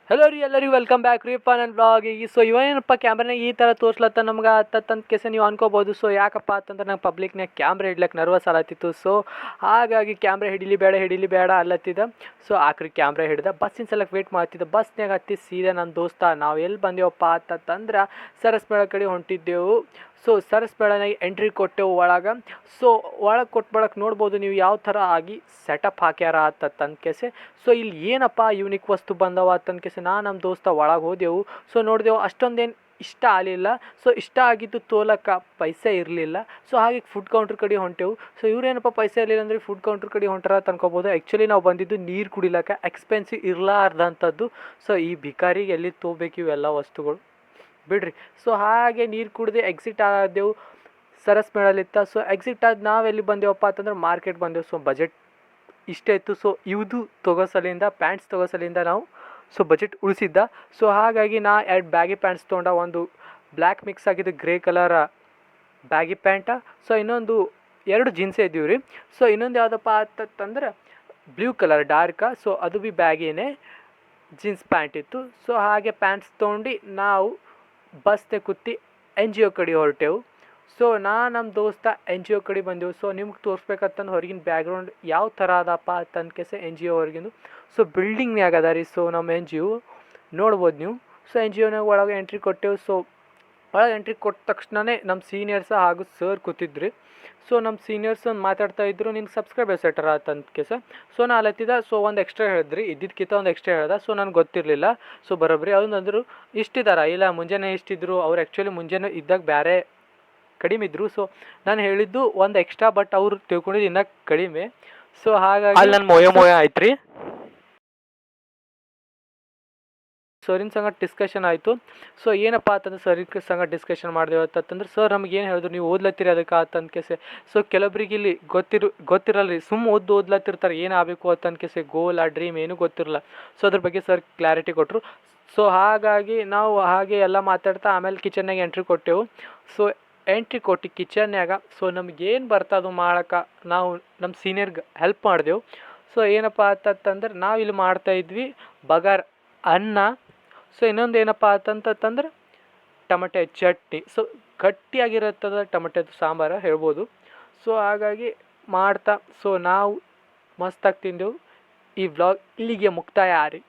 Hello ರೀ ಎಲ್ಲರಿಗೂ welcome back ರೀಪ್ಪ ನನ್ನ ಬ್ಲಾಗಿಗೆ. ಸೊ ಇವೇನಪ್ಪ ಕ್ಯಾಮ್ರಾನಾಗ ಈ ಥರ ತೋರ್ಸ್ಲತ್ತ ನಮ್ಗೆ ಆತಂತ ಕೇಸ ನೀವು ಅನ್ಕೋಬೋದು. ಸೊ ಯಾಕಪ್ಪ ಅಂತಂದ್ರೆ ನಂಗೆ ಪಬ್ಲಿಕ್ನಾಗ ಕ್ಯಾಮ್ರಾ ಹಿಡ್ಲಕ್ಕೆ ನರ್ವಸ್ ಆಗತ್ತಿತ್ತು. ಸೊ ಹಾಗಾಗಿ ಕ್ಯಾಮ್ರಾ ಹಿಡೀಲಿ ಬೇಡ ಅಲ್ಲತ್ತಿದ್ದ. ಸೊ ಆಕ್ರಿ ಕ್ಯಾಮ್ರಾ ಹಿಡ್ದ ಬಸ್ಸಿನ ಸಲಕ್ಕೆ ವೇಟ್ ಮಾಡ್ತಿದ್ದೆ. ಬಸ್ನಾಗ ಹತ್ತಿ ಸೀದಾ ನನ್ನ ದೋಸ್ತ ನಾವು ಎಲ್ಲಿ ಬಂದೇವಪ್ಪ ಅಂತಂದ್ರೆ ಸರಸ್ಬೇಳ ಕಡೆ ಹೊಂಟಿದ್ದೆವು. ಸೊ ಸರಸ್ಬೇಳನಾಗ ಎಂಟ್ರಿ ಕೊಟ್ಟೆವು ಒಳಗೆ. ಸೊ ಒಳಗೆ ಕೊಟ್ಬಳಕ್ಕೆ ನೋಡ್ಬೋದು ನೀವು ಯಾವ ಥರ ಆಗಿ ಸೆಟಪ್ ಹಾಕ್ಯಾರ ಆತಂತ ಕೇಸೆ. ಸೊ ಇಲ್ಲಿ ಏನಪ್ಪ ಯೂನಿಕ್ ವಸ್ತು ಬಂದವ ಅಂತಂದು ಕೇಸೆ ನಮ್ಮ ದೋಸ್ತ ಒಳಗೆ ಹೋದೆವು. ಸೊ ನೋಡಿದೆವು ಅಷ್ಟೊಂದೇನು ಇಷ್ಟ ಆಗಲಿಲ್ಲ. ಸೊ ಇಷ್ಟ ಆಗಿದ್ದು ತೋಲಕ್ಕೆ ಪೈಸೆ ಇರಲಿಲ್ಲ. ಸೊ ಹಾಗೆ ಫುಡ್ ಕೌಂಟ್ರ್ ಕಡೆ ಹೊಂಟೆವು. ಸೊ ಇವ್ರೇನಪ್ಪ ಪೈಸೆ ಇರಲಿಲ್ಲ ಅಂದರೆ ಫುಡ್ ಕೌಂಟ್ರ್ ಕಡೆ ಹೊಂಟಾರ ಅನ್ಕೋಬೋದು. ಆ್ಯಕ್ಚುಲಿ ನಾವು ಬಂದಿದ್ದು ನೀರು ಕುಡಿಲಕ್ಕೆ ಎಕ್ಸ್ಪೆನ್ಸಿವ್ ಇರಲಾರ್ದಂಥದ್ದು. ಸೊ ಈ ಭಿಕಾರಿಗೆ ಎಲ್ಲಿ ತೊಗೋಬೇಕು ಇವೆಲ್ಲ ವಸ್ತುಗಳು ಬಿಡ್ರಿ. ಸೊ ಹಾಗೆ ನೀರು ಕುಡಿದು ಎಕ್ಸಿಟ್ ಆದೆವು ಸರಸ್ಮೇಳಲಿತ್ತ. ಸೊ ಎಕ್ಸಿಟ್ ಆದ ನಾವೆಲ್ಲಿ ಬಂದೇವಪ್ಪ ಅಂತಂದ್ರೆ ಮಾರ್ಕೆಟ್ ಬಂದೆವು. ಸೊ ಬಜೆಟ್ ಇಷ್ಟೇ ಇತ್ತು. ಸೊ ಇದು ತೊಗೋಸಲಿಂದ ಪ್ಯಾಂಟ್ಸ್ ತೊಗೋಸಲಿಂದ ನಾವು ಸೊ ಬಜೆಟ್ ಉಳಿಸಿದ್ದ. ಸೊ ಹಾಗಾಗಿ ನಾ 2 ಬ್ಯಾಗಿ ಪ್ಯಾಂಟ್ಸ್ ತೊಗೊಂಡ. ಒಂದು ಬ್ಲ್ಯಾಕ್ ಮಿಕ್ಸ್ ಆಗಿದ್ದು ಗ್ರೇ ಕಲರ ಬ್ಯಾಗಿ ಪ್ಯಾಂಟ. ಸೊ ಇನ್ನೊಂದು 2 ಜೀನ್ಸೇ ಇದ್ದೀವಿ ರೀ. ಸೊ ಇನ್ನೊಂದು ಯಾವುದಪ್ಪ ಅಂತಂದ್ರೆ ಬ್ಲೂ ಕಲರ್ ಡಾರ್ಕ. ಸೊ ಅದು ಭೀ ಬ್ಯಾಗಿನೇ ಜೀನ್ಸ್ ಪ್ಯಾಂಟ್ ಇತ್ತು. ಸೊ ಹಾಗೆ ಪ್ಯಾಂಟ್ಸ್ ತೊಗೊಂಡು ನಾವು ಬಸ್ತೆ ಕೂತಿ ಎನ್ ಜಿ ಒ ಕಡೆ ಹೊರಟೆವು. ಸೊ ನಮ್ಮ ದೋಸ್ತ ಎನ್ ಜಿ ಒ ಕಡೆ ಬಂದೆವು. ಸೊ ನಿಮ್ಗೆ ತೋರಿಸ್ಬೇಕಂತಂದು ಹೊರಗಿನ ಬ್ಯಾಕ್ಗ್ರೌಂಡ್ ಯಾವ ಥರ ಅದಪ್ಪ ಅಂತಂದು ಕೇಸೆ ಎನ್ ಜಿ ಒ ಹೊರಗಿಂದು. ಸೊ ಬಿಲ್ಡಿಂಗ್ನಾಗ ಅದ ರೀ. ಸೊ ನಮ್ಮ ಎನ್ ಜಿ ಒ ನೋಡ್ಬೋದು ನೀವು. ಸೊ ಎನ್ ಜಿ ಒನಾಗ ಒಳಗೆ ಎಂಟ್ರಿ ಕೊಟ್ಟೆವು. ಸೊ ಒಳಗೆ ಎಂಟ್ರಿ ಕೊಟ್ಟ ತಕ್ಷಣವೇ ನಮ್ಮ ಸೀನಿಯರ್ಸ ಹಾಗೂ ಸರ್ ಕೂತಿದ್ರಿ. ಸೊ ನಮ್ಮ ಸೀನಿಯರ್ಸ್ ಒಂದು ಮಾತಾಡ್ತಾ ಇದ್ರು, ನಿನ್ಗೆ ಸಬ್ಸ್ಕ್ರೈಬರ್ಸ್ ಎಟ್ಟಾರ ಅಂತಂದು ಕೇಸ. ಸೊ ನಾ ಅಲ್ಲತ್ತಿದ್ದ. ಸೊ ಒಂದು ಎಕ್ಸ್ಟ್ರಾ ಹೇಳಿದ್ರಿ, ಇದ್ದಿದ್ದಕ್ಕಿಂತ ಒಂದು ಎಕ್ಸ್ಟ್ರಾ ಹೇಳ್ದೆ. ಸೊ ನನಗೆ ಗೊತ್ತಿರಲಿಲ್ಲ. ಸೊ ಬರೋಬ್ರಿ ಅಂದರು ಇಷ್ಟಿದಾರ ಇಲ್ಲ ಮುಂಜಾನೆ ಇಷ್ಟಿದ್ರು. ಅವ್ರು ಆ್ಯಕ್ಚುಲಿ ಮುಂಜಾನೆ ಇದ್ದಾಗ ಬೇರೆ ಕಡಿಮೆ ಇದ್ದರು. ಸೊ ನಾನು ಹೇಳಿದ್ದು ಒಂದು ಎಕ್ಸ್ಟ್ರಾ, ಬಟ್ ಅವ್ರು ತಿಳ್ಕೊಂಡಿದ್ದು ಇನ್ನೂ ಕಡಿಮೆ. ಸೊ ಹಾಗಾಗಿ ಅಲ್ಲಿ ನನ್ನ ಮೊಯ ಆಯ್ತು ರೀ. ಸರಿನ ಸಂಗಡ ಡಿಸ್ಕಷನ್ ಆಯಿತು. ಸೊ ಏನಪ್ಪ ಅಂತಂದ್ರೆ ಸರಿನ ಸಂಗಡ ಡಿಸ್ಕಷನ್ ಮಾಡಿದೆವು ಅಂತಂದ್ರೆ ಸರ್ ನಮ್ಗೆ ಏನು ಹೇಳಿದ್ರು, ನೀವು ಓದ್ಲತ್ತೀರಿ ಅದಕ್ಕೆ ಅಂತಂದು ಕೇಸೆ. ಸೊ ಕೆಲವರಿಗೆ ಇಲ್ಲಿ ಗೊತ್ತಿರಲ್ಲ ರೀ, ಓದ್ಲತ್ತಿರ್ತಾರೆ ಏನು ಆಗಬೇಕು ಅಂತಂದು ಕೇಸೆ. ಗೋಲ್ ಆ ಡ್ರೀಮ್ ಏನೂ ಗೊತ್ತಿರಲ್ಲ. ಸೊ ಅದ್ರ ಬಗ್ಗೆ ಸರ್ ಕ್ಲಾರಿಟಿ ಕೊಟ್ಟರು. ಸೊ ಹಾಗಾಗಿ ನಾವು ಹಾಗೆ ಎಲ್ಲ ಮಾತಾಡ್ತಾ ಆಮೇಲೆ ಕಿಚನ್ನಾಗ ಎಂಟ್ರಿ ಕೊಟ್ಟೆವು. ಸೊ ಎಂಟ್ರಿ ಕೊಟ್ಟು ಕಿಚನ್ಯಾಗ ಸೊ ನಮಗೇನು ಬರ್ತದೆ ಮಾಡೋಕೆ ನಾವು ನಮ್ಮ ಸೀನಿಯರ್ಗೆ ಹೆಲ್ಪ್ ಮಾಡಿದೆವು. ಸೊ ಏನಪ್ಪ ಅಂತಂದ್ರೆ ನಾವು ಇಲ್ಲಿ ಮಾಡ್ತಾಯಿದ್ವಿ ಬಗಾರ್ ಅನ್ನ. ಸೊ ಇನ್ನೊಂದು ಏನಪ್ಪ ಅಂತಂತಂದ್ರೆ ಟಮಟೆ ಚಟ್ನಿ. ಸೊ ಗಟ್ಟಿಯಾಗಿರುತ್ತದೆ ಟಮಟೆದು ಸಾಂಬಾರು ಹೇಳ್ಬೋದು. ಸೊ ಹಾಗಾಗಿ ಮಾಡ್ತಾ ಸೊ ನಾವು ಮಸ್ತಾಗಿ ತಿಂದೆವು. ಈ ವ್ಲಾಗ್ ಇಲ್ಲಿಗೆ ಮುಕ್ತಾಯ ಆರಿ.